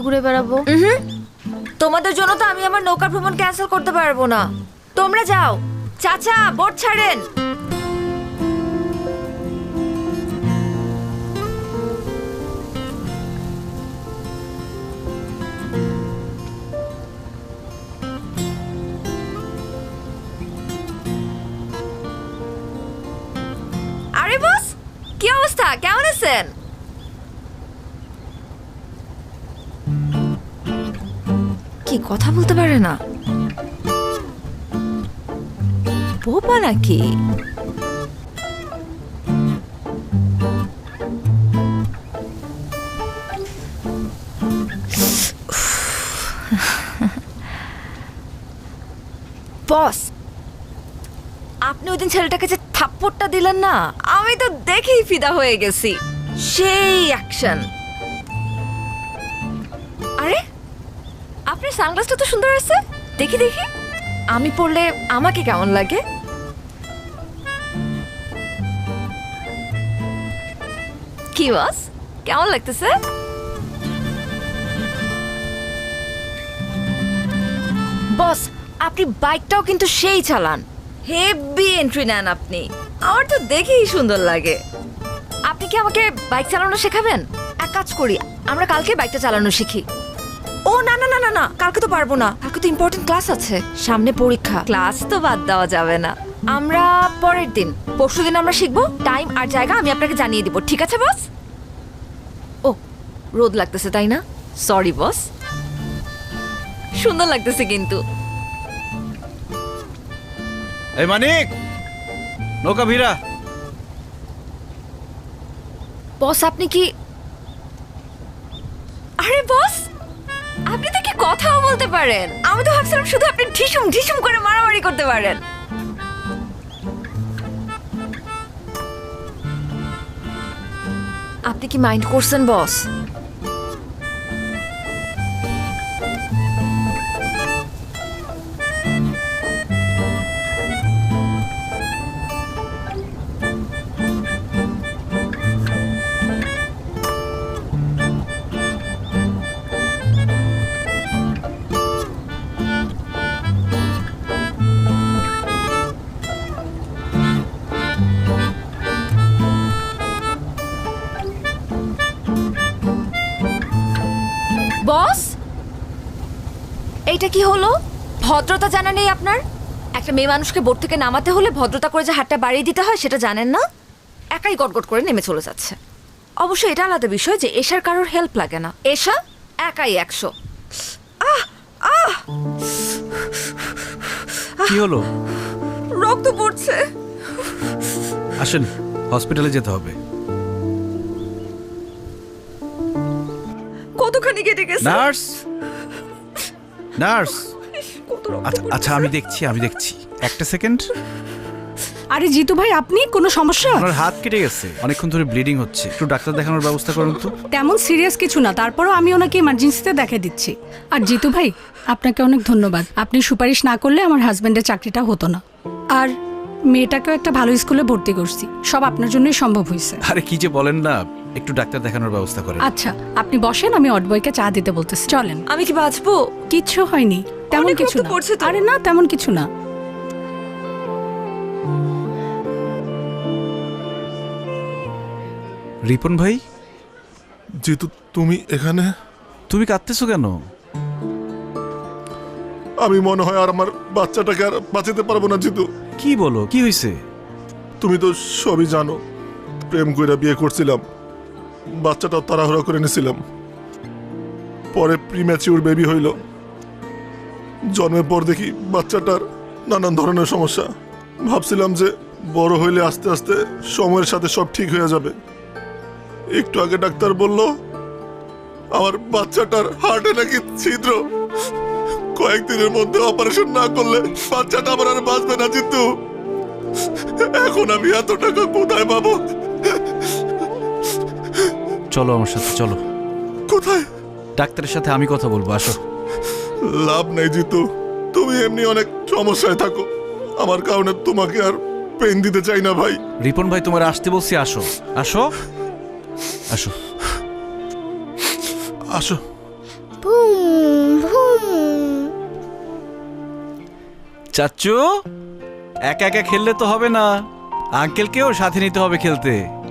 ঘুরে বেড়াবো? তোমাদের জন্য তো আমি আমার নৌকা ভ্রমণ ক্যান্সেল করতে পারবো না। তোমরা যাও। চাচা, বোট ছাড়েন। আরে বস, কি অবস্থা? কেমন আছেন? কি কথা বলতে পারে না? বোবা নাকি? বস, আপনি ওই দিন ছেলেটাকে যে থাপ্পড়টা দিলেন না, আমি তো দেখেই ফিদা হয়ে গেছি। সেই অ্যাকশন। আরে, আপনার সানগ্লাসটা তো সুন্দর আছে। দেখি দেখি, আমি পরলে আমাকে কেমন লাগে? কি বস, কেমন লাগতেছে? বস, আপনি বাইকটাও কিন্তু সেই চালান। হেভি এন্ট্রি নেন আপনি। আমার তো দেখেই সুন্দর লাগে। আপনি কি আমাকে বাইক চালানো শেখাবেন? এক কাজ করি, আমরা কালকে বাইকটা চালানো শিখি। ও না না না না না, কালকে তো পারবো না। কালকে তো ইম্পর্টেন্ট ক্লাস আছে, সামনে পরীক্ষা। ক্লাস তো বাদ দেওয়া যাবে না। আমরা পরের দিন, পরশুদিন আমরা শিখবো। টাইম আর জায়গা আমি আপনাকে জানিয়ে দিব, ঠিক আছে বস? ও, রোদ লাগতেছে তাই না? Sorry boss. সুন্দর লাগতেছে কিন্তু। এই মানিক, নৌকা ভিড়া। বস, আপনি কি? আরে বস, আপনি তো কি কথাও বলতে পারেন। আমি তো ভাবছিলাম শুধু আপনি ঢিসুম ঢিসুম করে মারামারি করতে পারেন। আপনি কি মাইন্ড করছেন বস? বস, এইটা কি হলো? ভদ্রতা জানা নেই আপনার? একটা মেয়ে মানুষকে বোট থেকে নামাতে হলে ভদ্রতা করে যে হাতটা বাড়িয়ে দিতে হয় সেটা জানেন না? একাই গটগট করে নেমে চলে যাচ্ছে। অবশ্য এটা আলাদা বিষয় যে এশার কারোর হেল্প লাগে না। এশা একাই 100। কি হলো? রক্ত পড়ছে। আসেন, হসপিটালে যেতে হবে। কতখানি কেটে গেছে? Nurse, nurse. কত রক্ত আচ্ছা পড়ছে। আচ্ছা, আমি দেখছি। একটা সেকেন্ড। আরে জিতু ভাই, আপনি কোনো সমস্যা? আপনার হাত কেটে গেছে, অনেকক্ষণ ধরে ব্লিডিং হচ্ছে। একটু ডাক্তার দেখানোর ব্যবস্থা করুন তো। তেমন সিরিয়াস কিছু না, তারপরও আমি ওনাকে ইমার্জেন্সিতে দেখে দিচ্ছি। আর জিতু ভাই, আপনাকে অনেক ধন্যবাদ। আপনি সুপারিশ না করলে আমার হাজবেন্ডের চাকরিটা হতো না। আর মেয়েটাকেও একটা ভালো স্কুলে ভর্তি করছি। সব আপনার জন্যই সম্ভব হয়েছে। আরে কি যে বলেন না, একটু ডাক্তার দেখানোর ব্যবস্থা করেন। আচ্ছা, আপনি বসেন, আমি অটবয়কে চা দিতে বলতেছি। চলেন। আমি কি বাঁচবো? কিচ্ছু হয়নি, তেমন অনেক কিছু রক্ত না। পড়ছে তো। আরে না, তেমন কিছু না। রিপন ভাই, জিতু, তুমি এখানে? তুমি কাঁদতেছো কেন? আমি মনে হয় আর আমার বাচ্চাটাকে আর বাঁচাতে পারবো না জিতু। কি বলো, কি হয়েছে? তুমি তো সবই জানো, প্রেম কইরা বিয়ে করছিলাম, বাচ্চাটাও তাড়াহুড়া করে নিয়েছিলাম। পরে প্রিম্যাচিউর বেবি হইল। জন্মের পর দেখি বাচ্চাটার নানান ধরনের সমস্যা। ভাবছিলাম যে বড় হইলে আস্তে আস্তে সময়ের সাথে সব ঠিক হয়ে যাবে। একটু আগে ডাক্তার বলল আমার বাচ্চাটার হার্টে নাকি ছিদ্র। কয়েকদিনের মধ্যে অপারেশন না করলে বাচ্চাটা আমার আর বাঁচবে না জিতু। এখন আমি এত টাকা কোথায় পাবো? চলো আমার সাথে, চলো। কোথায়? ডাক্তারের সাথে আমি কথা বলবো, আসো। লাভ নেই জিতু, তুমি এমনি অনেক সমস্যায় থাকো। আমার কারণে তোমাকে আর পেন দিতে চাই না ভাই। রিপন ভাই, তোমার আসতে বলছি, আসো আসো আসো। আসো। ভুম ভুম। চাচ্চু একা একা খেললে তো হবে না, আঙ্কেলকেও সাথে নিতে হবে খেলতে।